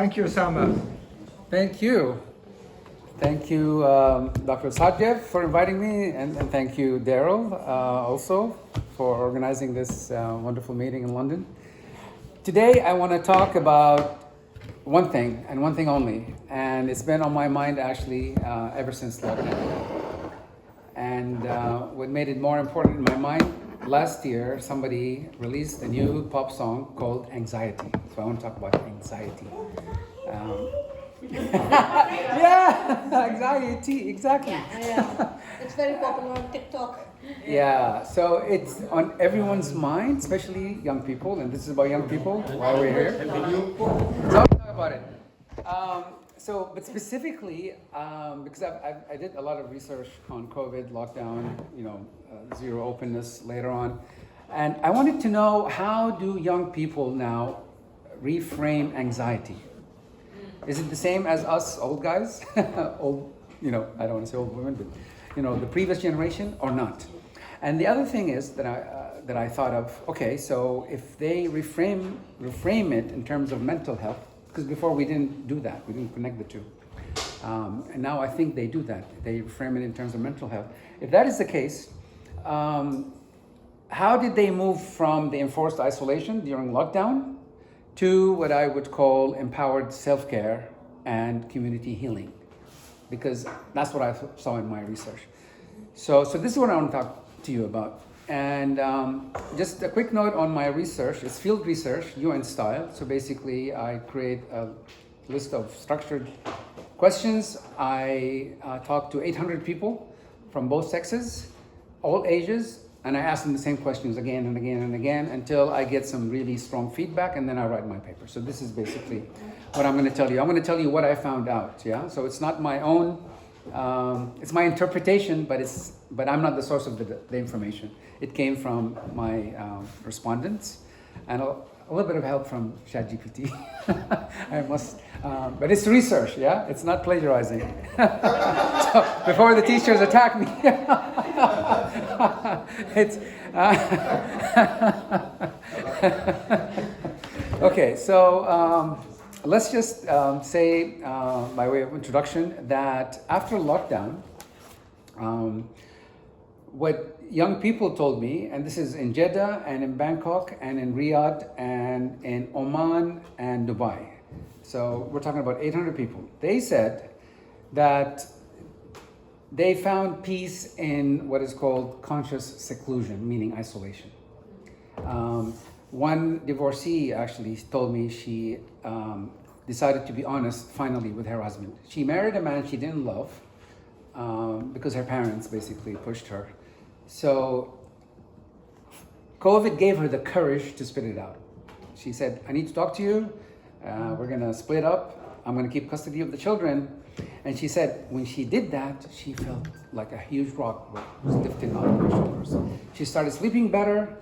Thank you, Osama. Thank you. Thank you, Dr. Sadjev, for inviting me, and thank you, Daryl, also for organizing this wonderful meeting in London. Today, I want to talk about one thing, and one thing only, and it's been on my mind actually ever since lockdown. And what made it more important in my mind, last year, somebody released a new pop song called Anxiety. So I want to talk about anxiety. Yeah, anxiety, exactly. Yeah. It's very popular on TikTok. Yeah, so it's on everyone's mind, especially young people, and this is about young people while we're here. So I'll talk about it. But specifically, because I did a lot of research on COVID, lockdown, zero openness later on, and I wanted to know, how do young people now reframe anxiety? Is it the same as us old guys, old, I don't want to say old women, but the previous generation, or not? And the other thing is that I thought of, okay, so if they reframe it in terms of mental health, because before we didn't do that, we didn't connect the two, and now I think they do that. They reframe it in terms of mental health. If that is the case, how did they move from the enforced isolation during lockdown to what I would call empowered self-care and community healing? Because that's what I saw in my research. So this is what I want to talk to you about. And just a quick note on my research. It's field research, UN style. So basically, I create a list of structured questions. I talk to 800 people from both sexes, all ages, and I ask them the same questions again and again and again until I get some really strong feedback, and then I write my paper. So this is basically what I'm going to tell you. I'm going to tell you what I found out. Yeah. So it's not my own. It's my interpretation, but I'm not the source of the information. It came from my respondents, and a little bit of help from ChatGPT. I must, but it's research. Yeah. It's not plagiarizing. So before the teachers attack me. It's okay. So let's just say, by way of introduction, that after lockdown, what young people told me, and this is in Jeddah and in Bangkok and in Riyadh and in Oman and Dubai. So we're talking about 800 people. They said that they found peace in what is called conscious seclusion, meaning isolation. One divorcee actually told me she decided to be honest finally with her husband. She married a man she didn't love because her parents basically pushed her. So COVID gave her the courage to spit it out. She said, I need to talk to you. We're going to split up. I'm going to keep custody of the children. And she said when she did that, she felt like a huge rock was lifted off her shoulders. She started sleeping better.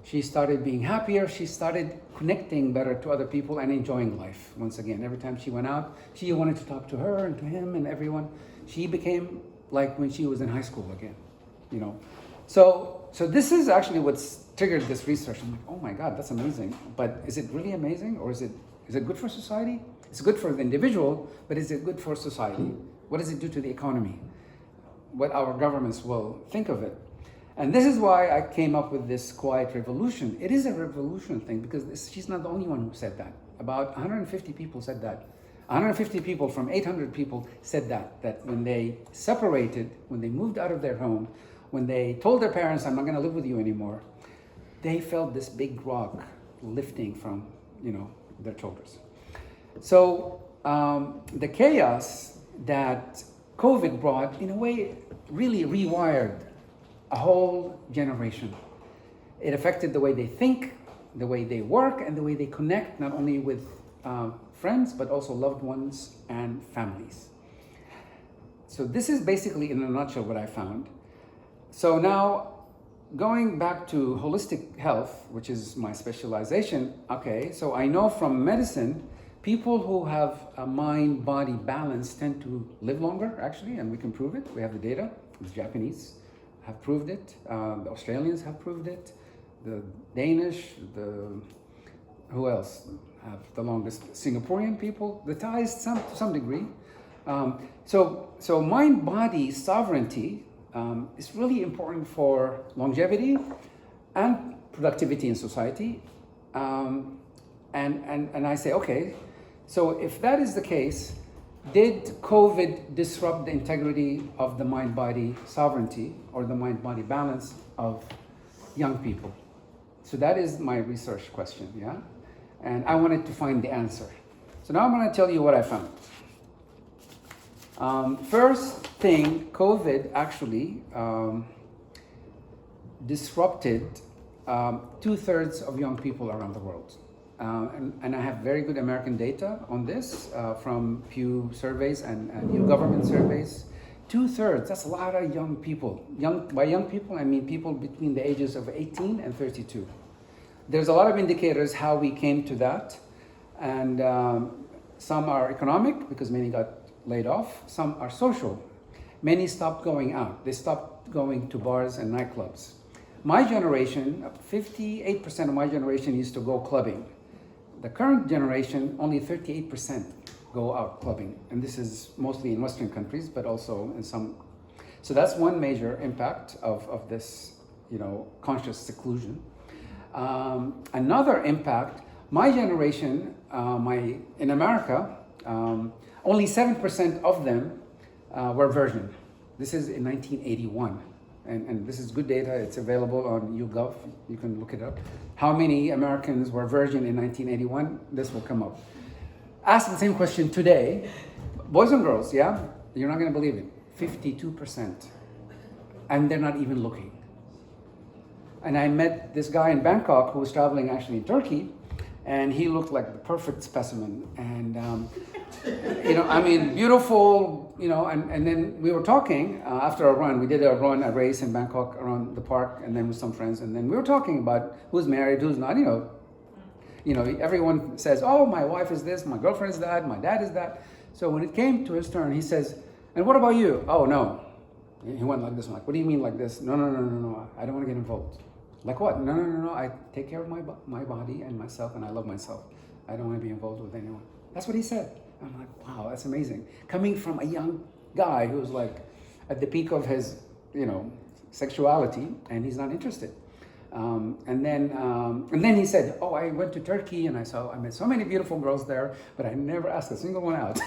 She started being happier. She started connecting better to other people and enjoying life. Once again, every time she went out, she wanted to talk to her and to him and everyone. She became like when she was in high school again, So this is actually what's triggered this research. I'm like, oh my God, that's amazing. But is it really amazing, or is it good for society? It's good for the individual, but is it good for society? What does it do to the economy? What our governments will think of it? And this is why I came up with this quiet revolution. It is a revolution thing, because she's not the only one who said that. About 150 people said that. 150 people from 800 people said that when they separated, when they moved out of their home, when they told their parents, I'm not going to live with you anymore, they felt this big rock lifting from, their shoulders. So the chaos that COVID brought, in a way, really rewired a whole generation. It affected the way they think, the way they work, and the way they connect, not only with friends, but also loved ones and families. So this is basically, in a nutshell, what I found. So now, going back to holistic health, which is my specialization, okay, so I know from medicine, people who have a mind-body balance tend to live longer, actually, and we can prove it. We have the data. The Japanese have proved it. The Australians have proved it. The Danish, who else have the longest. Singaporean people, the Thais, to some degree. So mind-body sovereignty is really important for longevity and productivity in society. And I say, okay, so if that is the case, did COVID disrupt the integrity of the mind-body sovereignty or the mind-body balance of young people? So that is my research question, yeah? And I wanted to find the answer. So now I'm going to tell you what I found. First thing, COVID actually disrupted 2/3 of young people around the world. And I have very good American data on this from Pew surveys and new government surveys. 2/3, that's a lot of young people. By young people, I mean people between the ages of 18 and 32. There's a lot of indicators how we came to that. And some are economic because many got laid off. Some are social. Many stopped going out. They stopped going to bars and nightclubs. My generation, 58% of my generation used to go clubbing. The current generation, only 38% go out clubbing. And this is mostly in Western countries, but also in some. So that's one major impact of this, conscious seclusion. Another impact, my generation, in America, only 7% of them were virgin. This is in 1981. And this is good data. It's available on YouGov. You can look it up. How many Americans were virgin in 1981? This will come up. Ask the same question today. Boys and girls, yeah? You're not going to believe it. 52%. And they're not even looking. And I met this guy in Bangkok who was traveling actually in Turkey. And he looked like the perfect specimen. And, beautiful, and then we were talking after a run. We did a race in Bangkok around the park, and then with some friends. And then we were talking about who's married, who's not, everyone says, oh, my wife is this, my girlfriend is that, my dad is that. So when it came to his turn, he says, and what about you? Oh, no. He went like this. I'm like, what do you mean like this? No. I don't want to get involved. Like what? No. I take care of my body and myself, and I love myself. I don't want to be involved with anyone. That's what he said. I'm like, wow, that's amazing. Coming from a young guy who's like at the peak of his, sexuality, and he's not interested. And then he said, oh, I went to Turkey and I met so many beautiful girls there, but I never asked a single one out.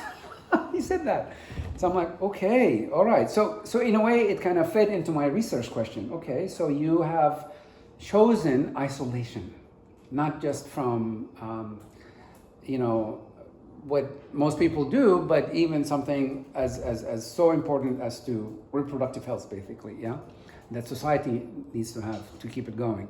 He said that. So I'm like, okay, all right. So in a way, it kind of fed into my research question. Okay, so you have chosen isolation, not just from, what most people do, but even something as so important as to reproductive health, basically, yeah? That society needs to have to keep it going.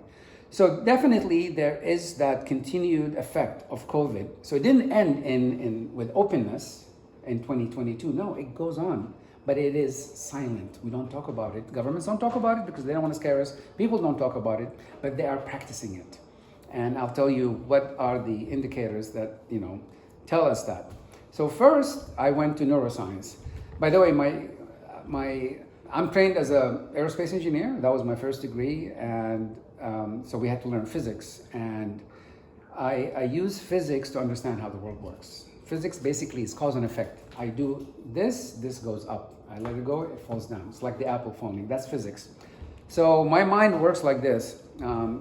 So definitely there is that continued effect of COVID. So it didn't end with openness in 2022. No, it goes on, but it is silent. We don't talk about it. Governments don't talk about it because they don't want to scare us. People don't talk about it, but they are practicing it. And I'll tell you what are the indicators that, tell us that. So first, I went to neuroscience. By the way, I'm trained as an aerospace engineer. That was my first degree, and so we had to learn physics. And I use physics to understand how the world works. Physics basically is cause and effect. I do this goes up. I let it go, it falls down. It's like the apple falling. That's physics. So my mind works like this.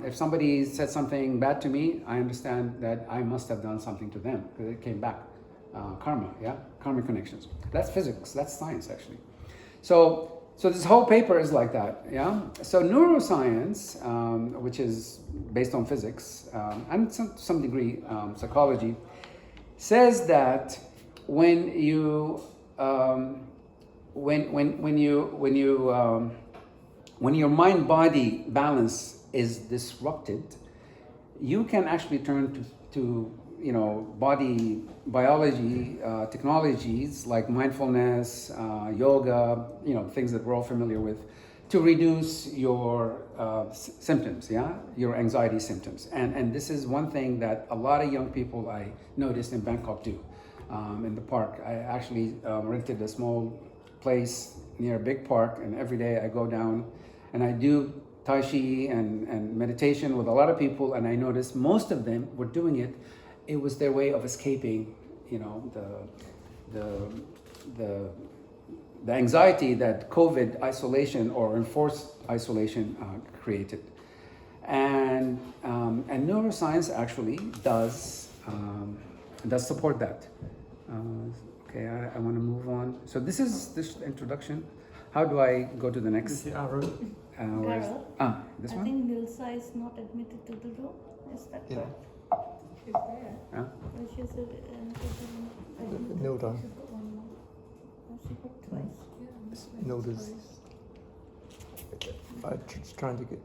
If somebody said something bad to me, I understand that I must have done something to them because it came back. Karma, yeah? Karmic connections. That's physics. That's science, actually. So this whole paper is like that, yeah? So neuroscience, which is based on physics, and to some degree psychology, says that when your mind-body balance is disrupted, you can actually turn to body biology technologies like mindfulness, yoga, things that we're all familiar with, to reduce your symptoms, yeah, your anxiety symptoms. And this is one thing that a lot of young people I noticed in Bangkok do. In the park, I actually rented a small place near a big park, and every day I go down and I do Tai Chi and meditation with a lot of people, and I noticed most of them were doing it it was their way of escaping, you know, the anxiety that COVID isolation or enforced isolation created. And neuroscience actually does support that. Okay, I want to move on. So this is this introduction. How do I go to the next? The arrow. Carol, This I one? think Nilsa is not admitted to the room. Is that Yeah. correct? She's there. Yeah. Well, she's admitted. Nilda. She's got one more. Oh, she got twice. Nilda's. I'm just trying to get.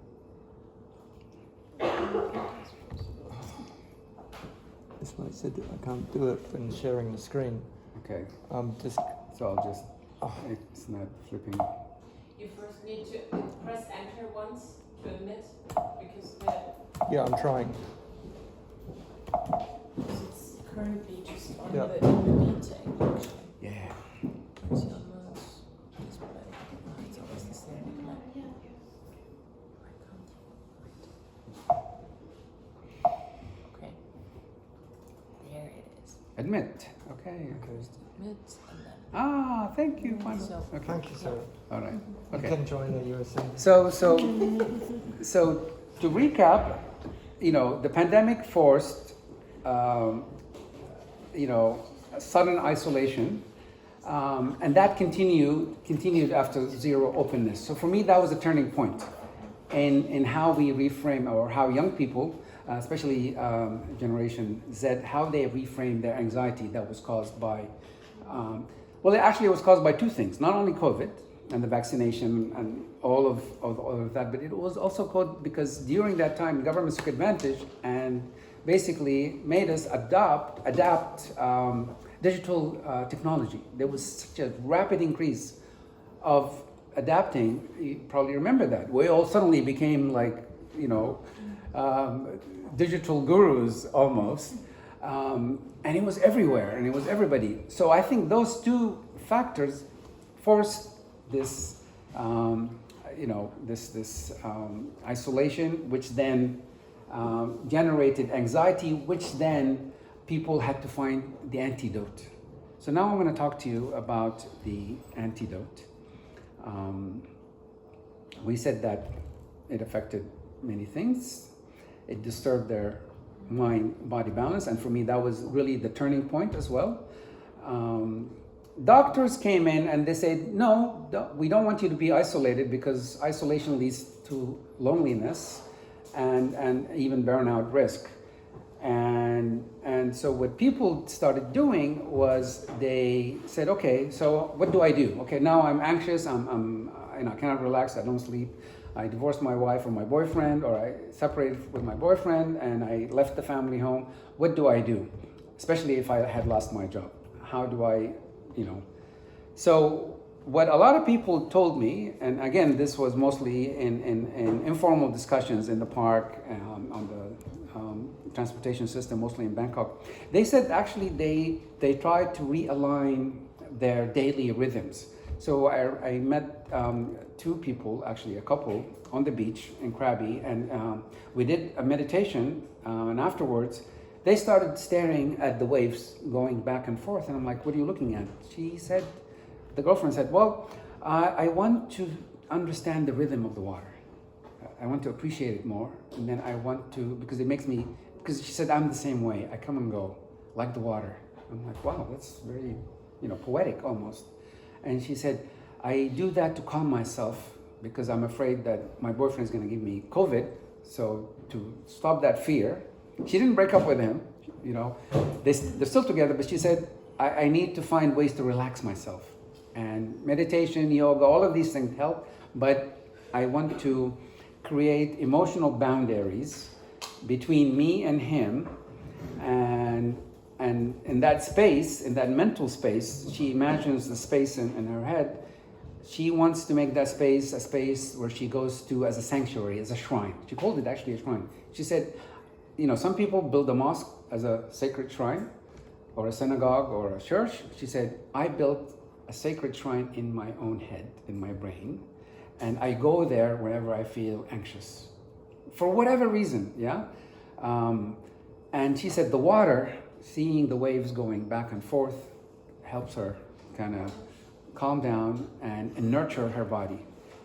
This one said that I can't do it when sharing the screen. Okay. Just. So I'll just. It's not flipping. You first need to press enter once to admit, because Yeah, I'm trying. it's currently just on Yeah. the meeting. Yeah. Where's your mouse display? It's always the same. Okay. There it is. Admit. Okay. First admit and then. Thank you. Finally. So- Okay. Thank you, sir. All right. You Okay. can join the USN. So to recap, you know, the pandemic forced, you know, sudden isolation, and that continued after zero openness. So for me, that was a turning point in how we reframe, or how young people, especially Generation Z, how they reframe their anxiety that was caused by, well, it was caused by two things: not only COVID and the vaccination and all of that, but it was also caused because during that time, governments took advantage and basically made us adapt digital technology. There was such a rapid increase of adapting. You probably remember that. We all suddenly became like, you know, digital gurus almost. And it was everywhere, and it was everybody. So I think those two factors forced this, you know, this isolation, which then generated anxiety, which then people had to find the antidote. So now I'm going to talk to you about the antidote. We said that it affected many things. It disturbed their mind-body balance, and for me that was really the turning point as well. Doctors came in and they said, no, we don't want you to be isolated, because isolation leads to loneliness and even burnout risk. And so what people started doing was they said, okay, so what do I do? Okay, now I'm anxious, I'm I cannot relax, I don't sleep. I divorced my wife or my boyfriend, or I separated with my boyfriend and I left the family home. What do I do? Especially if I had lost my job. How do I, you know? So what a lot of people told me, and again, this was mostly in informal discussions in the park, on the transportation system, mostly in Bangkok. They said actually they tried to realign their daily rhythms. So I met two people, actually a couple, on the beach in Krabi, and we did a meditation, and afterwards they started staring at the waves going back and forth, and I'm like, what are you looking at? She said, the girlfriend said, well, I want to understand the rhythm of the water. I want to appreciate it more, and then I want to, because it makes me, because she said, I'm the same way, I come and go, like the water. I'm like, wow, that's very, you know, poetic almost. And she said, I do that to calm myself because I'm afraid that my boyfriend is going to give me COVID. So to stop that fear, she didn't break up with him, you know, they're still together, but she said, I need to find ways to relax myself. And meditation, yoga, all of these things help, but I want to create emotional boundaries between me and him, and in that space, in that mental space, she imagines the space in her head. She wants to make that space a space where she goes to as a sanctuary, as a shrine. She called it actually a shrine. She said, you know, some people build a mosque as a sacred shrine, or a synagogue, or a church. She said, I built a sacred shrine in my own head, in my brain, and I go there whenever I feel anxious, for whatever reason, yeah? And she said the water, seeing the waves going back and forth, helps her kind of calm down and nurture her body.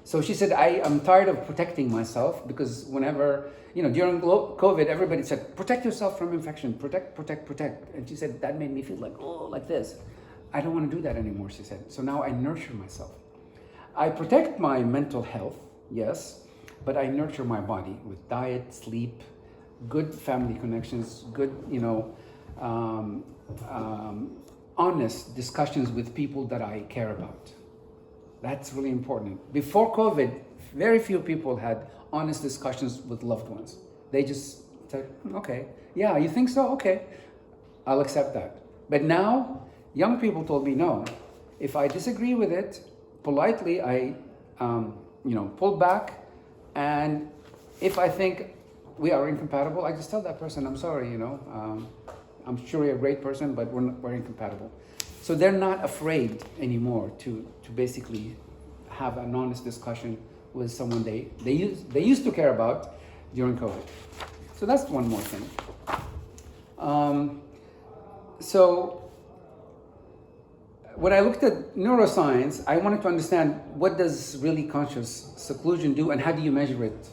So she said, I am tired of protecting myself, because whenever, during COVID, everybody said, protect yourself from infection, protect, protect, protect. And she said, that made me feel like, oh, like this. I don't want to do that anymore, she said. So now I nurture myself. I protect my mental health, yes, but I nurture my body with diet, sleep, good family connections, good, honest discussions with people that I care about. That's really important. Before COVID, very few people had honest discussions with loved ones. They just said, okay, yeah, you think so? Okay, I'll accept that. But now, young people told me, no, if I disagree with it, politely, I, pull back, and if I think we are incompatible, I just tell that person, I'm sorry, I'm sure you're a great person, but we're incompatible. So they're not afraid anymore to basically have an honest discussion with someone they used to care about during COVID. So that's one more thing. So when I looked at neuroscience, I wanted to understand, what does really conscious seclusion do, and how do you measure it?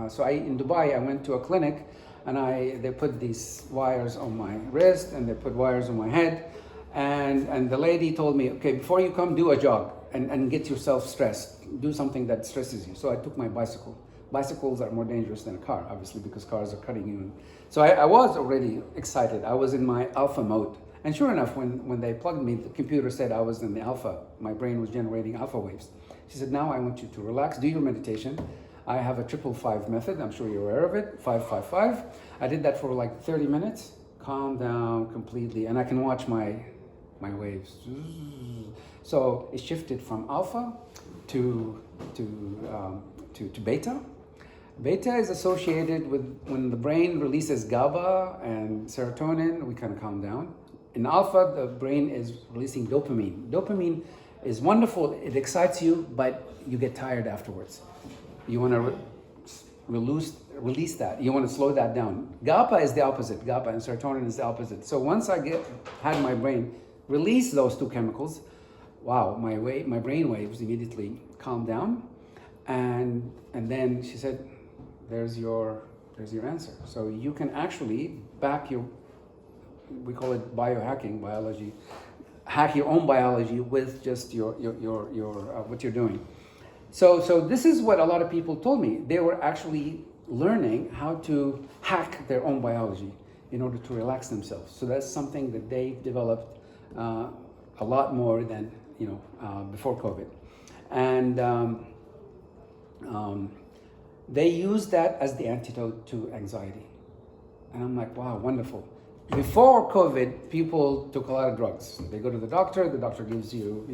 So in Dubai, I went to a clinic, and they put these wires on my wrist, and they put wires on my head, and the lady told me, okay, before you come, do a jog and get yourself stressed. Do something that stresses you. So I took my bicycle. Bicycles are more dangerous than a car, obviously, because cars are cutting you. So I was already excited. I was in my alpha mode. And sure enough, when they plugged me, the computer said I was in the alpha. My brain was generating alpha waves. She said, now I want you to relax, do your meditation. I have a 5-5 method. I'm sure you're aware of it. 5-5-5. I did that for like 30 minutes. Calm down completely, and I can watch my waves. So it shifted from alpha to beta. Beta is associated with when the brain releases GABA and serotonin, we kind of calm down. In alpha, the brain is releasing dopamine. Dopamine is wonderful. It excites you, but you get tired afterwards. You want to release that. You want to slow that down. GABA is the opposite. GABA and serotonin is the opposite. So once I had my brain release those two chemicals, wow, my brain waves immediately calmed down. And then she said, there's your answer. So you can actually back we call it biohacking, biology, hack your own biology with just your what you're doing. So this is what a lot of people told me. They were actually learning how to hack their own biology in order to relax themselves. So that's something that they developed a lot more than before COVID, and they use that as the antidote to anxiety. And I'm like, wow, wonderful. Before COVID, people took a lot of drugs. They go to the doctor gives you,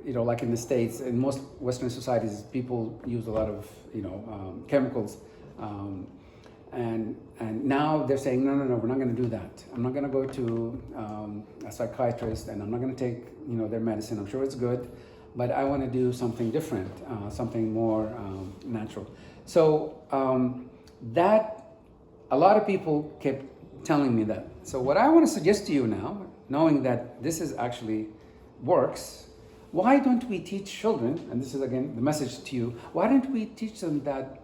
like in the States, in most Western societies, people use a lot of, chemicals. And now they're saying, no, we're not going to do that. I'm not going to go to a psychiatrist, and I'm not going to take, their medicine. I'm sure it's good, but I want to do something different, something more natural. So that, a lot of people kept telling me that. So what I want to suggest to you now, knowing that this is actually works, why don't we teach children, and this is again the message to you, why don't we teach them that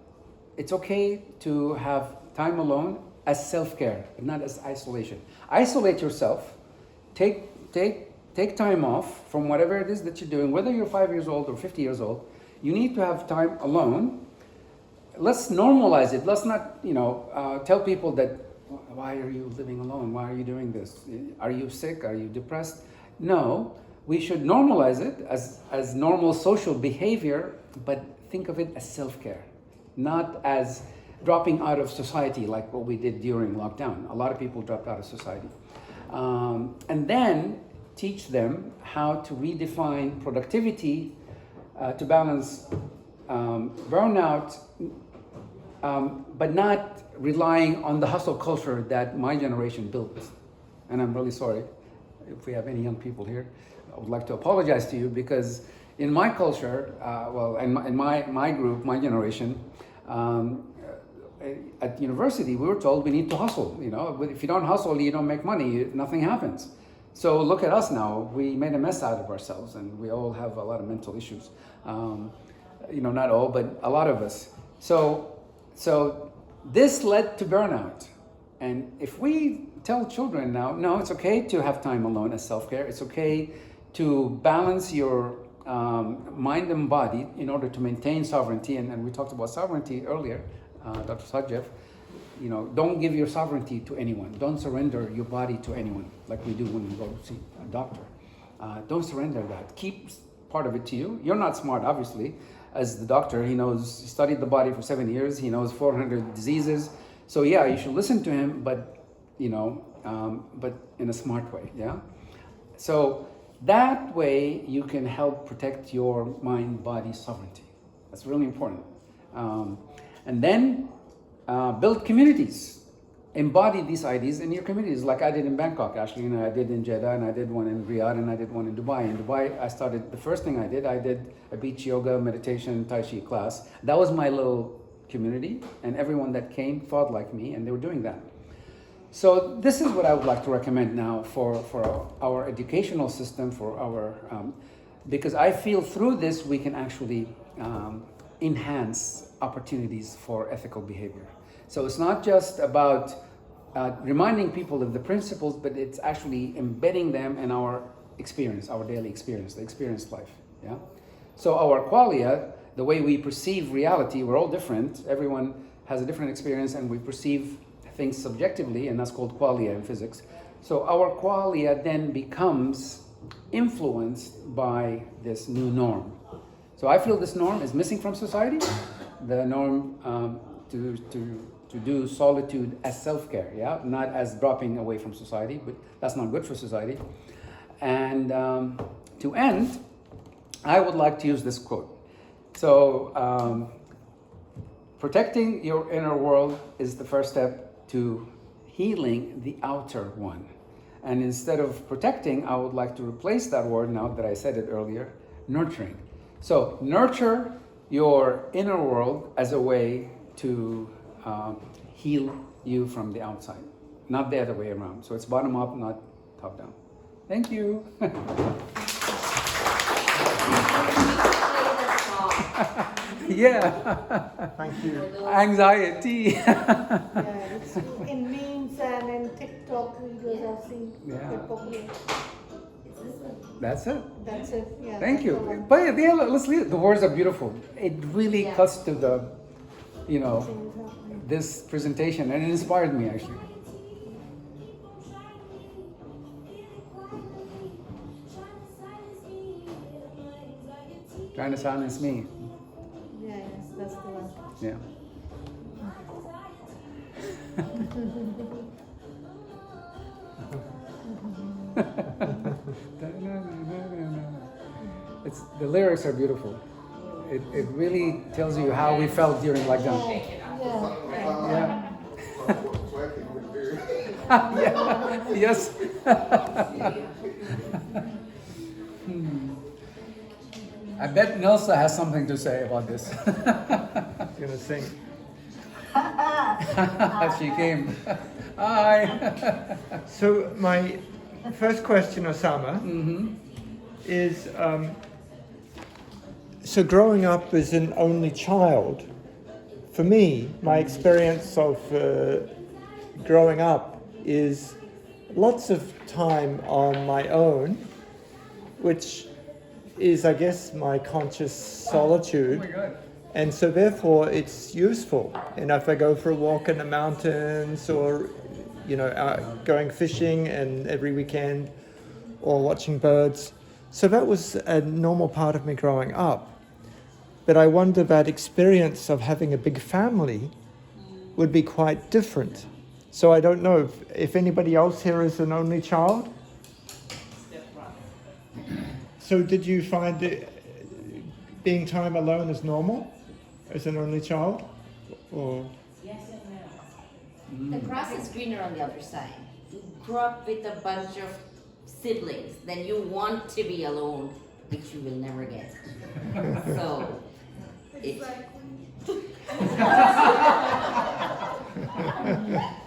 it's okay to have time alone as self-care, not as isolation. Isolate yourself, take time off from whatever it is that you're doing, whether you're 5 years old or 50 years old. You need to have time alone. Let's normalize it. Let's not, tell people that, why are you living alone? Why are you doing this? Are you sick? Are you depressed? No, we should normalize it as normal social behavior, but think of it as self-care, not as dropping out of society like what we did during lockdown. A lot of people dropped out of society. And then teach them how to redefine productivity to balance burnout, but not relying on the hustle culture that my generation built. And I'm really sorry if we have any young people here. I would like to apologize to you, because in my culture, in my group, my generation, at university, we were told we need to hustle. But if you don't hustle, you don't make money. Nothing happens. So look at us now. We made a mess out of ourselves, and we all have a lot of mental issues. Not all, but a lot of us. So this led to burnout. And if we tell children now, no, it's okay to have time alone as self-care. It's okay to balance your mind and body in order to maintain sovereignty. And we talked about sovereignty earlier, Dr. Sajjev. Don't give your sovereignty to anyone. Don't surrender your body to anyone, like we do when we go to see a doctor. Don't surrender that. Keep part of it to you. You're not smart, obviously. As the doctor, he studied the body for 7 years. He knows 400 diseases. So yeah, you should listen to him, but but in a smart way. Yeah. So that way you can help protect your mind-body sovereignty. That's really important. And then build communities. Embody these ideas in your communities, like I did in Bangkok, actually. I did in Jeddah, and I did one in Riyadh, and I did one in Dubai. In Dubai, the first thing I did a beach yoga, meditation, Tai Chi class. That was my little community, and everyone that came thought like me, and they were doing that. So this is what I would like to recommend now for our educational system, for our, because I feel through this we can actually enhance opportunities for ethical behavior. So it's not just about reminding people of the principles, but it's actually embedding them in our experience, our daily experience, the experienced life. Yeah. So our qualia, the way we perceive reality, we're all different. Everyone has a different experience, and we perceive things subjectively, and that's called qualia in physics. So our qualia then becomes influenced by this new norm. So I feel this norm is missing from society. The norm to do solitude as self-care, yeah, not as dropping away from society, but that's not good for society. And to end, I would like to use this quote. So protecting your inner world is the first step to healing the outer one. And instead of protecting, I would like to replace that word, now that I said it earlier, nurturing. So nurture your inner world as a way to heal you from the outside, not the other way around. So it's bottom up, not top down. Thank you. Yeah. Thank you. Anxiety. Yeah, it's in memes and in TikTok videos I've seen. Yeah. They're popular. That's it. That's it. Yeah. Thank that's you. all. But yeah, let's leave it. The words are beautiful. It really Yeah. cuts to the, Things happening. this presentation, and it inspired me actually. Trying to silence me. Yeah, yes, that's the one. Yeah. The lyrics are beautiful. It really tells you how we felt during lockdown. Yeah. Yeah. Yeah. Yes. I bet Nilsa has something to say about this. Gonna sing. She came. Hi. So my first question, Osama, is so growing up as an only child, for me, my experience of growing up is lots of time on my own, which is, I guess, my conscious solitude. Oh my God. And so therefore it's useful. And if I go for a walk in the mountains or, going fishing and every weekend or watching birds. So that was a normal part of me growing up. But I wonder that experience of having a big family would be quite different. So I don't know if anybody else here is an only child. So did you find being time alone is normal as an only child? Or Yes and no. The grass is greener on the other side. You grow up with a bunch of siblings, then you want to be alone, which you will never get. So,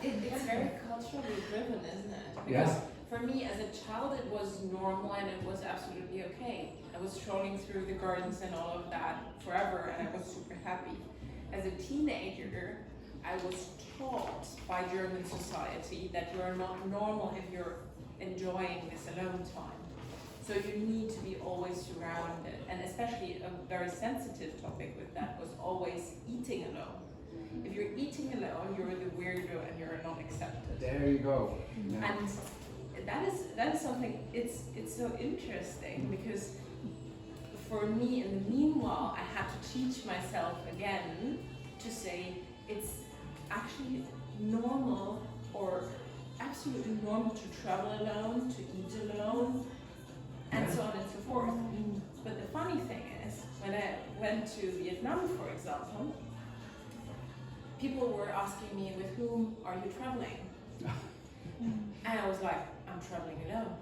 It's very culturally driven, isn't it? Yeah. Because for me as a child it was normal and it was absolutely okay. I was strolling through the gardens and all of that forever and I was super happy. As a teenager, I was taught by German society that you're not normal if you're enjoying this alone time. So you need to be always surrounded, and especially a very sensitive topic with that was always eating alone. If you're eating alone, you're the weirdo and you're not accepted. There you go. Yeah. And that is something, it's so interesting because for me in the meanwhile I had to teach myself again to say it's actually normal or absolutely normal to travel alone, to eat alone, and so on and so forth. But the funny thing is, when I went to Vietnam, for example, people were asking me, with whom are you traveling? And I was like, I'm traveling alone.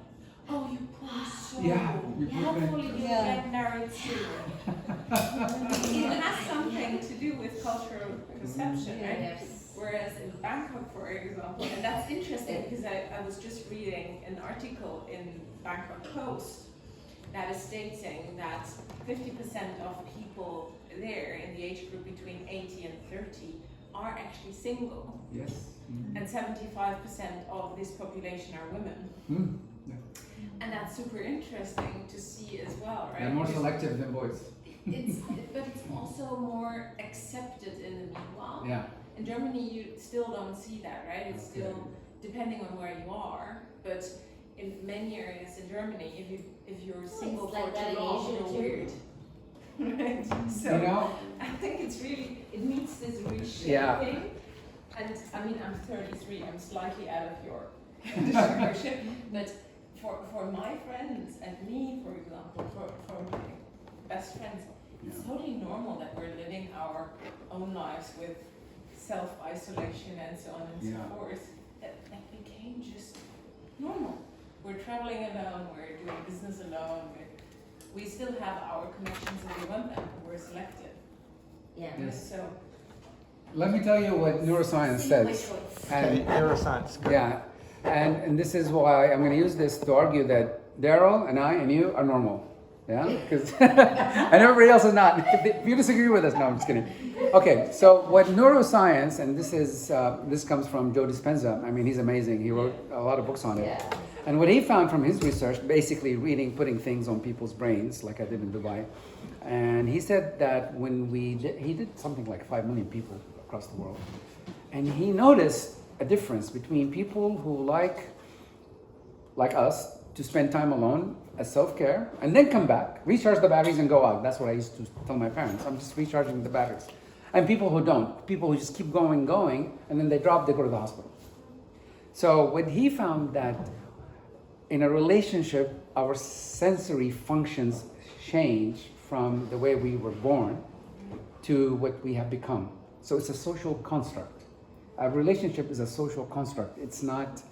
Oh, you poor soul. Yeah, you poor thing. Hopefully you'll get married soon. It has something to do with cultural perception, right? Yes. Whereas in Bangkok, for example, and that's interesting because I was just reading an article in Bangkok Post that is stating that 50% of people there in the age group between 80 and 30 are actually single. Yes. And 75% of this population are women. Yeah. And that's super interesting to see as well, right? They're more Because selective than boys. but it's also more accepted in the meanwhile. Yeah. In Germany, you still don't see that, right? It's still depending on where you are. But in many areas in Germany, if you're single It's like for that too in long, Asia you're too. weird. Right? So You know, I think it's really it needs this reshaping. Yeah. And I mean, I'm 33. I'm slightly out of your description, but for my friends and me, for example, for my best friends, it's totally normal that we're living our own lives with self-isolation and so on and so forth. That became just normal. We're traveling alone, we're doing business alone, we still have our connections and we want them, but we're selective. Yeah. Yes. So, let me tell you what neuroscience says. Okay, neuroscience. Good. Yeah, and this is why I'm going to use this to argue that Daryl and I and you are normal. Yeah, because and everybody else is not. If you disagree with us, no, I'm just kidding. Okay, so what neuroscience, and this comes from Joe Dispenza. I mean, he's amazing. He wrote a lot of books on it. Yeah. And what he found from his research, basically putting things on people's brains, like I did in Dubai, and he said that when he did something like 5 million people across the world, and he noticed a difference between people who like us, to spend time alone as self-care and then come back, recharge the batteries and go out. That's what I used to tell my parents. I'm just recharging the batteries. And people who don't, people who just keep going, and then they go to the hospital. So what he found that in a relationship, our sensory functions change from the way we were born to what we have become. So it's a social construct. A relationship is a social construct. It's not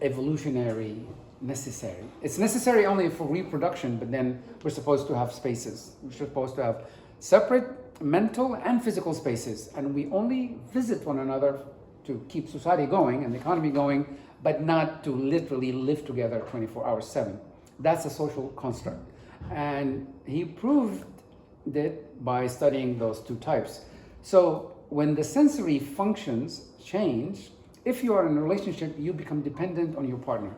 evolutionary necessary. It's necessary only for reproduction, but then we're supposed to have spaces. We're supposed to have separate mental and physical spaces, and we only visit one another to keep society going and the economy going, but not to literally live together 24 hours 7. That's a social construct. And he proved it by studying those two types. So when the sensory functions change, if you are in a relationship, you become dependent on your partner.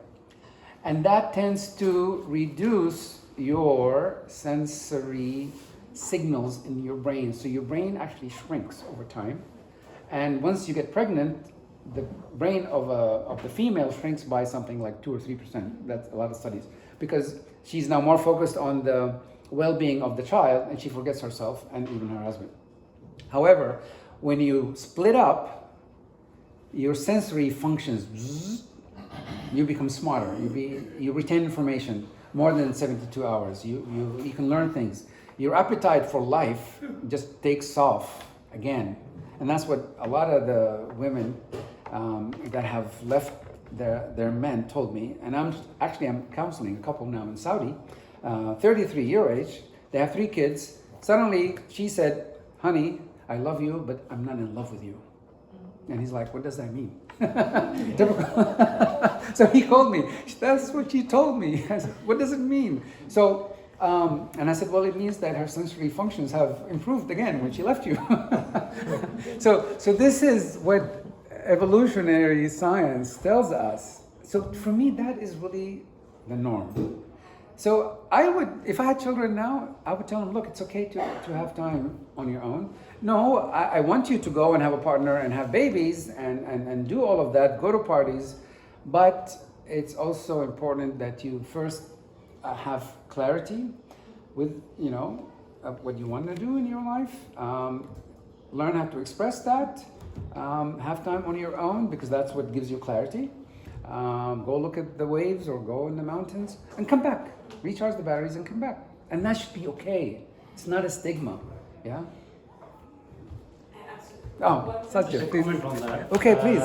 And that tends to reduce your sensory signals in your brain. So your brain actually shrinks over time. And once you get pregnant, the brain of the female shrinks by something like 2 or 3%. That's a lot of studies. Because she's now more focused on the well-being of the child, and she forgets herself and even her husband. However, when you split up, your sensory functions, you become smarter. You retain information more than 72 hours. You can learn things. Your appetite for life just takes off again. And that's what a lot of the women that have left their men told me. And I'm counseling a couple now in Saudi, 33-year age. They have 3 kids. Suddenly she said, honey, I love you, but I'm not in love with you. And he's like, what does that mean? Typical. So he called me. That's what she told me. I said, what does it mean? So, and I said, well, it means that her sensory functions have improved again when she left you. So this is what evolutionary science tells us. So for me, that is really the norm. So I would, if I had children now, I would tell them, look, it's okay to have time on your own. No, I want you to go and have a partner and have babies and do all of that, go to parties, but it's also important that you first have clarity with, what you want to do in your life, learn how to express that, have time on your own because that's what gives you clarity. Go look at the waves or go in the mountains and come back. Recharge the batteries and come back. And that should be okay. It's not a stigma. Yeah? Oh, Satya, please. Comment on that. Okay, please.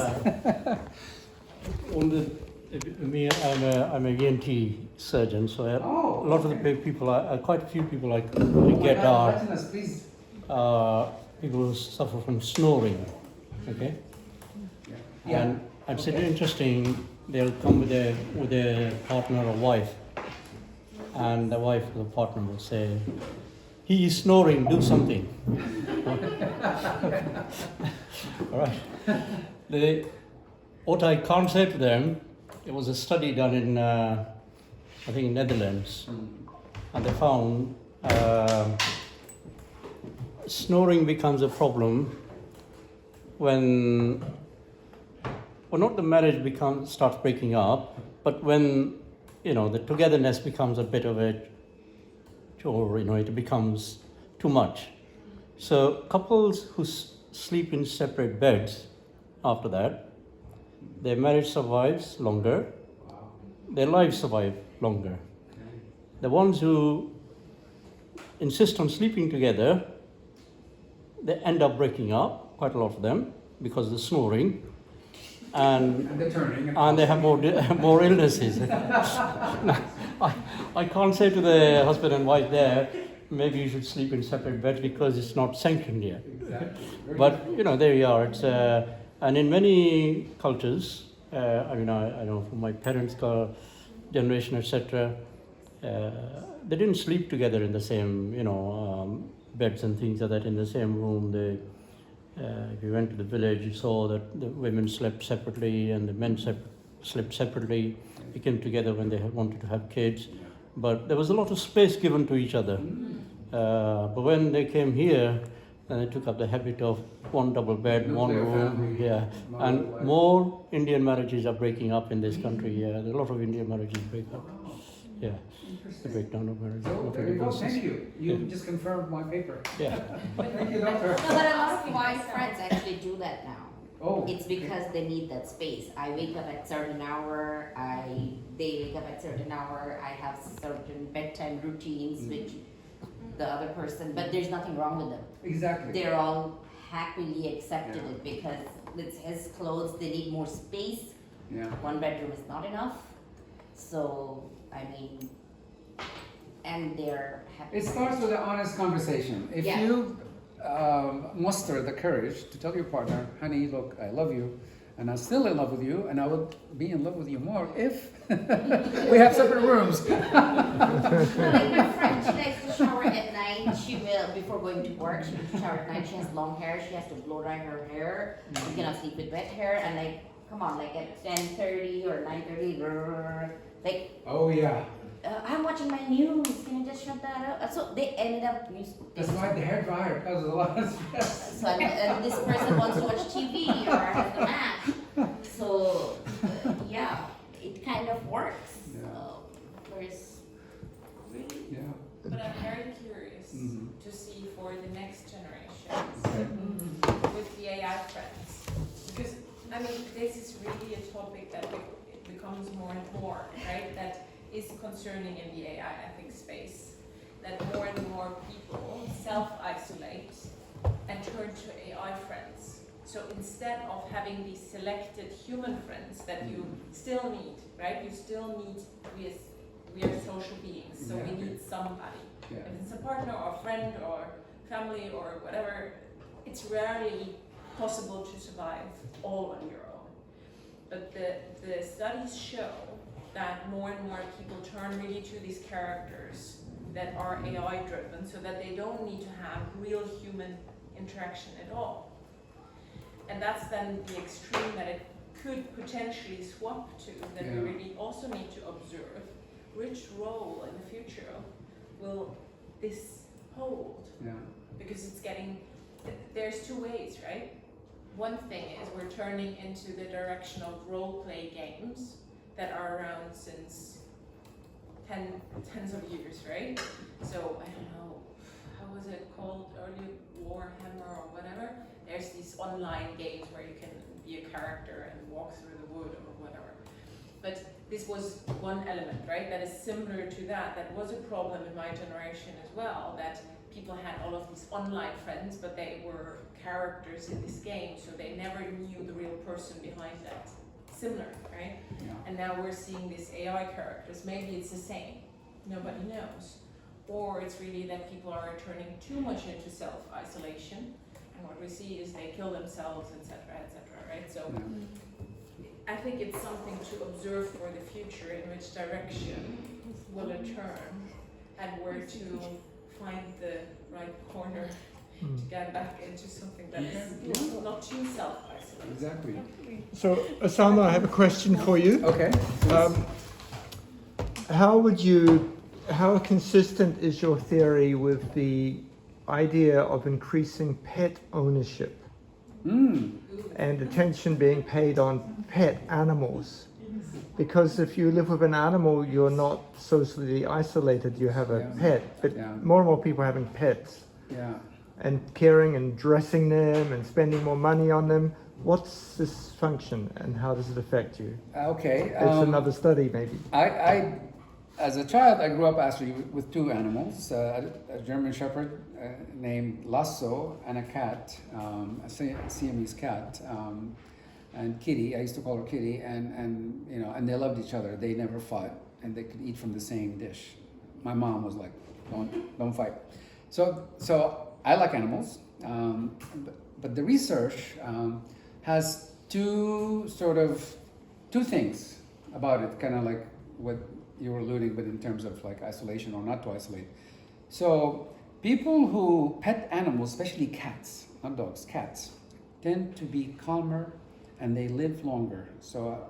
I'm a ENT surgeon, so Oh, a lot of the people, quite a few people I get are please. people who suffer from snoring. Okay, Yeah. and it's interesting. They'll come with a partner or wife, and the wife or the partner will say, "He is snoring. Do something." All right. What I can't say to them, it was a study done in, I think, Netherlands, and they found snoring becomes a problem when, well, not the marriage starts breaking up, but when, the togetherness becomes a bit of a chore, it becomes too much. So couples who sleep in separate beds after that, their marriage survives longer, their lives survive longer. The ones who insist on sleeping together, they end up breaking up, quite a lot of them, because of the snoring, and the turning. and they have more illnesses. I can't say to the husband and wife there, maybe you should sleep in separate beds because it's not sanctioned yet. Exactly. But there you are. It's and in many cultures, I know from my parents' generation, etc., they didn't sleep together in the same, beds and things like that in the same room. If you went to the village, you saw that the women slept separately and the men slept separately. They came together when they wanted to have kids, but there was a lot of space given to each other. But when they came here, they took up the habit of one double bed, one room. Family, Yeah, and more Indian marriages are breaking up in this country. Yeah, a lot of Indian marriages break up. Yeah, the breakdown of marriage. So there you go. Thank you. You Yeah. just confirmed my paper. Yeah. Thank you, doctor. No, but a lot of my friends actually do that now. Oh. It's because they need that space. I wake up at certain hour, they wake up at certain hour, I have certain bedtime routines with the other person, but there's nothing wrong with them. Exactly. They're all happily accepted it because it's his clothes, they need more space. Yeah. One bedroom is not enough. So, and they're happy. It starts with an honest conversation. If Yeah. you muster the courage to tell your partner, honey, look, I love you, and I'm still in love with you, and I would be in love with you more if we have separate rooms. Like my friend, she likes to shower at night. She will, before going to work, she will shower at night. She has long hair. She has to blow dry her hair. You cannot sleep with wet hair. And come on, at 10:30 or 9:30, Oh yeah. I'm watching my news. Can you just shut that up? So they ended up. That's why the hair dryer causes a lot of stress. So and this person wants to watch TV or has the match. So yeah, it kind of works. Yeah. Whereas really. Yeah. But I'm very curious to see for the next generations with the AI friends, because this is really a topic that becomes more and more, right? That is concerning in the AI ethics space. That more and more people self-isolate and turn to AI friends. So instead of having these selected human friends that you still need, right? You still need, we are social beings, so we need somebody. Yeah. If it's a partner or friend or family or whatever, it's rarely possible to survive all on your own. But the studies show that more and more people turn really to these characters that are AI driven, so that they don't need to have real human interaction at all. And that's then the extreme that it could potentially swap to, that we really also need to observe which role in the future will this hold. Yeah. Because it's getting, there's two ways, right? One thing is we're turning into the direction of role play games that are around since tens of years, right? So I don't know, how was it called earlier, Warhammer or whatever? There's these online games where you can be a character and walk through the wood or whatever. But this was one element, right? That is similar to that. That was a problem in my generation as well, that people had all of these online friends, but they were characters in this game, so they never knew the real person behind that. Similar, right? Yeah. And now we're seeing these AI characters. Maybe it's the same, nobody knows. Or it's really that people are turning too much into self-isolation, and what we see is they kill themselves, etc., right? So I think it's something to observe for the future, in which direction will it turn, and where to find the right corner to get back into something that is not too self-isolated. Exactly. So, Osama, I have a question for you. Okay. How consistent is your theory with the idea of increasing pet ownership and attention being paid on pet animals? Because if you live with an animal, you're not socially isolated, you have a pet. But more and more people are having pets. Yeah. And caring and dressing them and spending more money on them. What's this function and how does it affect you? Okay. It's another study, maybe. I, as a child, I grew up actually with two animals, a German Shepherd named Lasso and a cat, a Siamese cat, and Kitty. I used to call her Kitty, and you know, and they loved each other. They never fought, and they could eat from the same dish. My mom was like, "Don't fight." So I like animals, but the research has two things about it, kind of like what you were alluding with in terms of like isolation or not to isolate. So people who pet animals, especially cats, not dogs, cats, tend to be calmer and they live longer. So,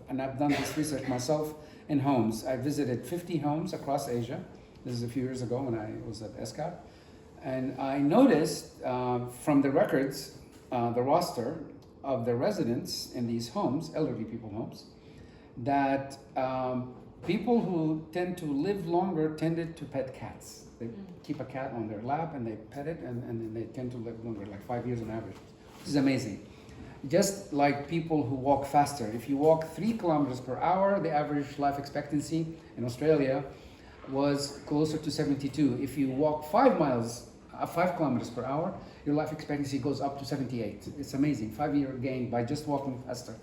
and I've done this research myself in homes. I visited 50 homes across Asia. This is a few years ago when I was at ESCAP. And I noticed from the records, the roster of the residents in these homes, elderly people homes, that people who tend to live longer tended to pet cats. They keep a cat on their lap and they pet it, and then they tend to live longer, like 5 years on average. This is amazing. Just like people who walk faster. If you walk 3 kilometers per hour, the average life expectancy in Australia was closer to 72. If you walk 5 kilometers per hour, your life expectancy goes up to 78. It's amazing, 5-year gain by just walking faster.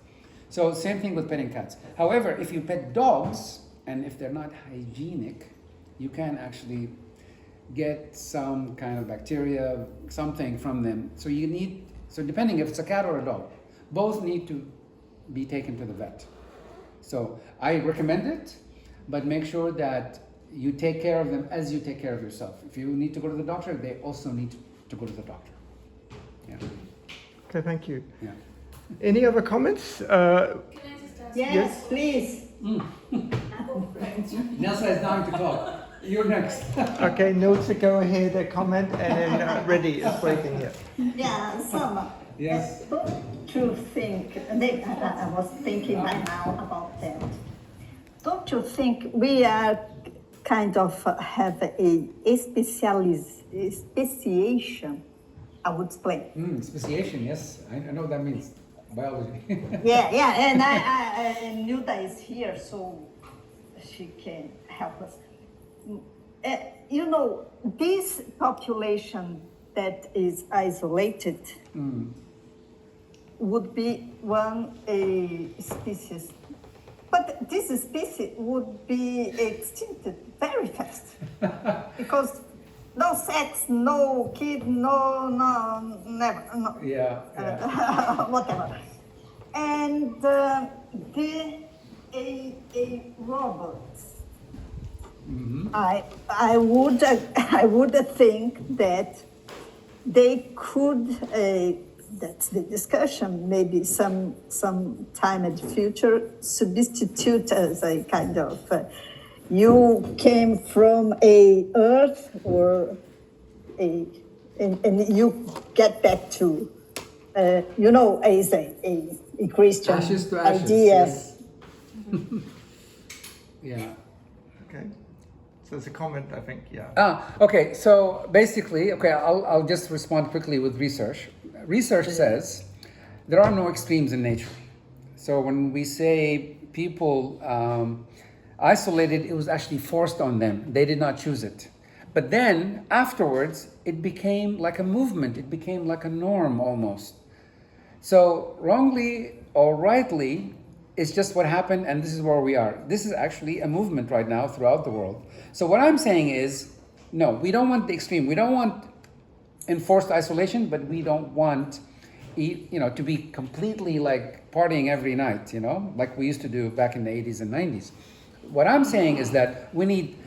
So same thing with petting cats. However, if you pet dogs, and if they're not hygienic, you can actually get some kind of bacteria, something from them. So depending if it's a cat or a dog, both need to be taken to the vet. So I recommend it, but make sure that you take care of them as you take care of yourself. If you need to go to the doctor, they also need to go to the doctor. Yeah. Okay, thank you. Yeah. Any other comments? Can I just ask? Yes, please. Nelsa is dying to talk. You're next. Okay, Nilsa, go ahead, comment, and then Reddy is waiting here. Yeah, Sama. Yes. Don't you think, I was thinking right now about that. Don't you think we are kind of have a speciation, I would explain. Speciation, yes. I know what that means. Biology. Yeah, and and Nilda is here, so she can help us. You know, this population that is isolated would be a species, but this species would be extincted very fast because no sex, no kid, no, never, no. Yeah. Whatever. And a robot. I would think that they could. That's the discussion. Maybe some time in the future substitute as a kind of. You came from a earth or and you get back to as a Christian Ashes to ashes, idea. yes. Yeah. Okay. So there's a comment, I think, yeah. Okay. So basically, I'll just respond quickly with research. Research says there are no extremes in nature. So when we say people isolated, it was actually forced on them. They did not choose it. But then afterwards, it became like a movement. It became like a norm almost. So wrongly or rightly, it's just what happened, and this is where we are. This is actually a movement right now throughout the world. So what I'm saying is, no, we don't want the extreme. We don't want enforced isolation, but we don't want, to be completely like partying every night, like we used to do back in the 80s and 90s. What I'm saying is that we need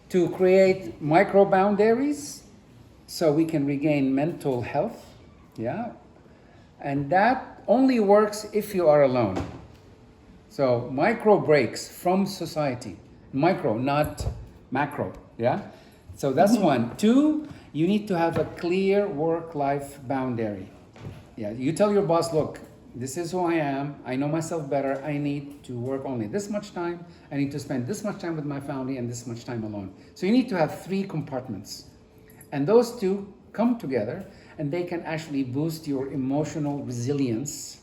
to create micro boundaries so we can regain mental health, yeah? And that only works if you are alone. So micro breaks from society, micro, not macro, yeah? So that's one. Two, you need to have a clear work-life boundary. Yeah, you tell your boss, look, this is who I am, I know myself better, I need to work only this much time, I need to spend this much time with my family and this much time alone. So you need to have 3 compartments. And those 2 come together and they can actually boost your emotional resilience.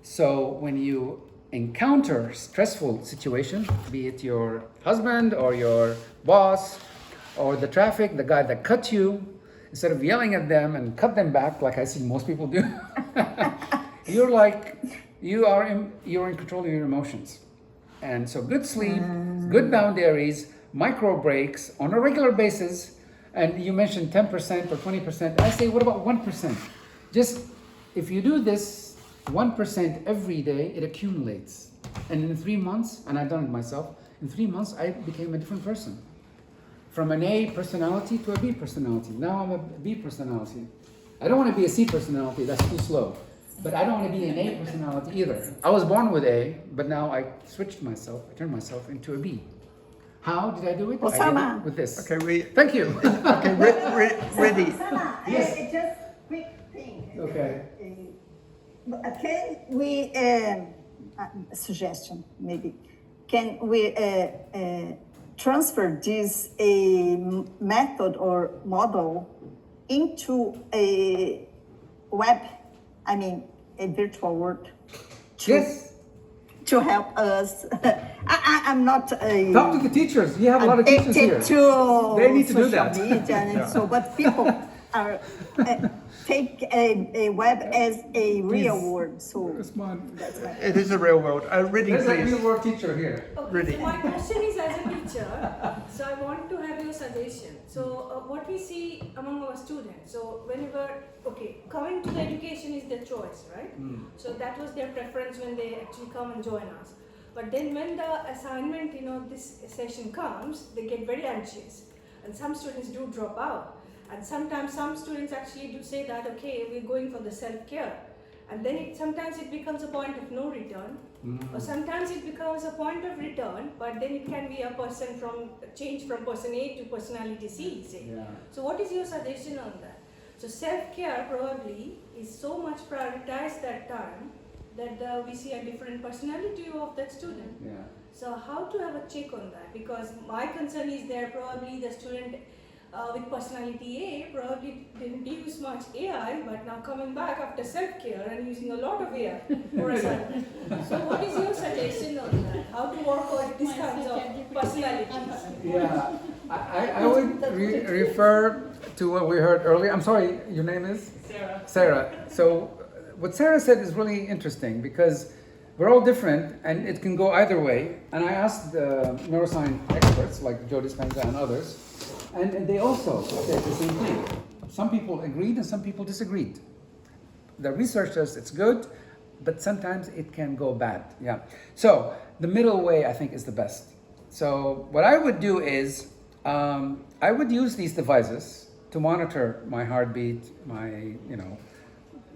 So when you encounter stressful situation, be it your husband or your boss or the traffic, the guy that cut you, instead of yelling at them and cut them back like I see most people do, you're in control of your emotions. And so good sleep, good boundaries, micro breaks on a regular basis. And you mentioned 10% or 20%. I say, what about 1%? Just if you do this 1% every day, it accumulates. And in 3 months, and I've done it myself, in 3 months I became a different person. From an A personality to a B personality. Now I'm a B personality. I don't want to be a C personality, that's too slow. But I don't want to be an A personality either. I was born with A, but now I switched myself, I turned myself into a B. How did I do it? Osama. I did it with this. Okay, Thank you. okay, ready. Yes. Just quick thing. Okay. Can we, suggestion maybe, can we transfer this method or model into a a virtual world? Yes. To help us. I'm not a... Talk to the teachers. You have a lot of teachers here. They need to do that. Media and so, but people are take a web as a real world. So that's why. It is a real world. Ready, There's a please. real world teacher here. Okay, Ready. so my question is as a teacher, so I want to have your suggestion. So what we see among our students, so whenever, coming to the education is their choice, right? So that was their preference when they actually come and join us. But then when the assignment, this session comes, they get very anxious. And some students do drop out. And sometimes some students actually do say that, we're going for the self-care. And then sometimes it becomes a point of no return. Or sometimes it becomes a point of return, but then it can be a change from person A to personality C, say. Yeah. So what is your suggestion on that? So self-care probably is so much prioritized that time that we see a different personality of that student. Yeah. So how to have a check on that? Because my concern is there probably the student with personality A probably didn't use much AI, but now coming back after self-care and using a lot of AI for assignment. So what is your suggestion on that? How to work on these kinds of personalities? Yeah. I would refer to what we heard earlier. I'm sorry, your name is? Sarah. Sarah. So what Sarah said is really interesting because we're all different and it can go either way. And I asked the neuroscience experts like Joe Dispenza and others, And they also said the same thing. Some people agreed and some people disagreed. The research says it's good, but sometimes it can go bad. Yeah. So the middle way, I think, is the best. So what I would do is I would use these devices to monitor my heartbeat, my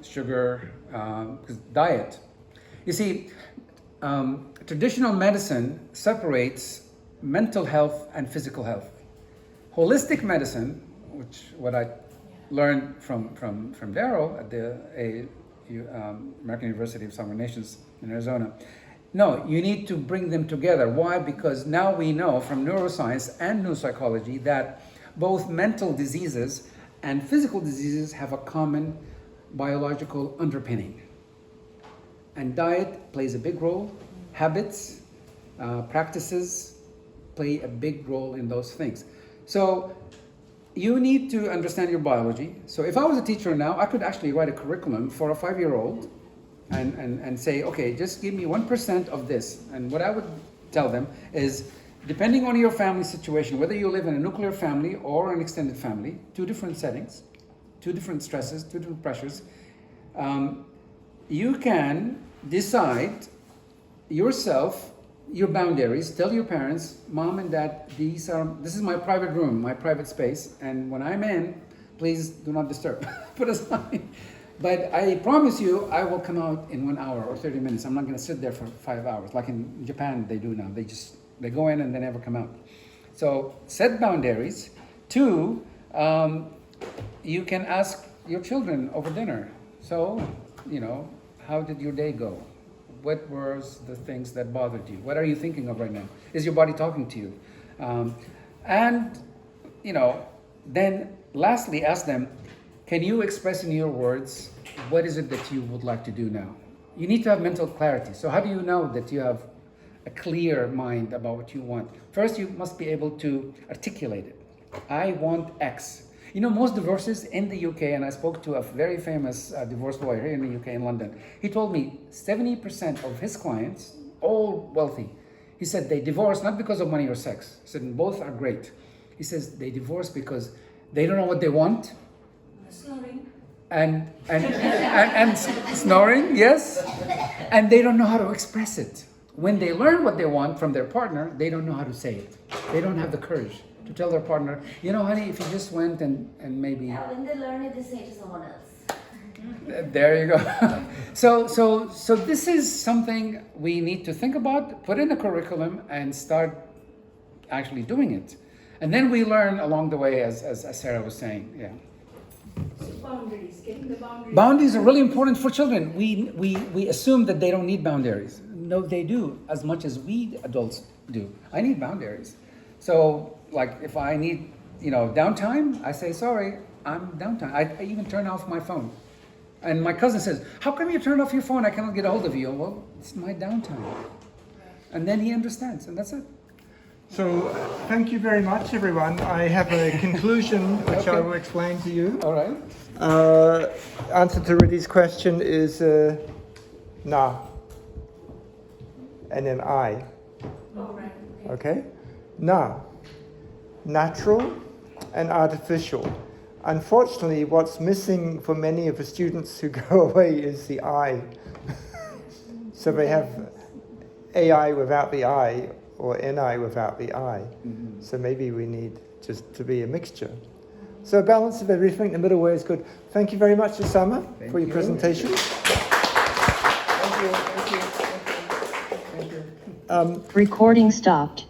sugar, diet. You see, traditional medicine separates mental health and physical health. Holistic medicine, which what I learned from Darryl at the American University of Sovereign Nations in Arizona. No, you need to bring them together. Why? Because now we know from neuroscience and neuropsychology that both mental diseases and physical diseases have a common biological underpinning. And diet plays a big role. Habits, practices play a big role in those things. So you need to understand your biology. So if I was a teacher now, I could actually write a curriculum for a 5-year-old and say, okay, just give me 1% of this. And what I would tell them is, depending on your family situation, whether you live in a nuclear family or an extended family, 2 different settings, 2 different stresses, 2 different pressures, you can decide yourself your boundaries. Tell your parents, Mom and Dad, this is my private room, my private space, and when I'm in, please do not disturb. Put aside. But I promise you, I will come out in 1 hour or 30 minutes. I'm not going to sit there for 5 hours, like in Japan they do now. They go in and they never come out. So set boundaries. 2, you can ask your children over dinner. So, how did your day go? What were the things that bothered you? What are you thinking of right now? Is your body talking to you? Then lastly, ask them, can you express in your words, what is it that you would like to do now? You need to have mental clarity. So how do you know that you have a clear mind about what you want? First, you must be able to articulate it. I want X. Most divorces in the UK, and I spoke to a very famous divorce lawyer here in the UK in London. He told me 70% of his clients, all wealthy, he said they divorce not because of money or sex. He said both are great. He says they divorce because they don't know what they want. Snoring. And snoring, yes. And they don't know how to express it. When they learn what they want from their partner, they don't know how to say it. They don't have the courage to tell their partner, honey, if you just went and maybe... Yeah, when they learn it, they say to someone else. There you go. So this is something we need to think about, put in a curriculum, and start actually doing it. And then we learn along the way, as Sarah was saying, yeah. So boundaries, getting the boundaries. Boundaries are really important for children. We assume that they don't need boundaries. No, they do, as much as we adults do. I need boundaries. So, like, if I need, downtime, I say, sorry, I'm downtime. I even turn off my phone. And my cousin says, how come you turn off your phone? I cannot get a hold of you. Well, it's my downtime. And then he understands, and that's it. So thank you very much, everyone. I have a conclusion which I will explain to you. All right. Answer to Rudy's question is nah, and then I. Oh, right. Okay? Nah, natural and artificial. Unfortunately, what's missing for many of the students who go away is the I. So they have AI without the I, or NI without the I. Mm-hmm. So maybe we need just to be a mixture. So a balance of everything, the middle way is good. Thank you very much, Osama, for your presentation. Thank you. Recording stopped.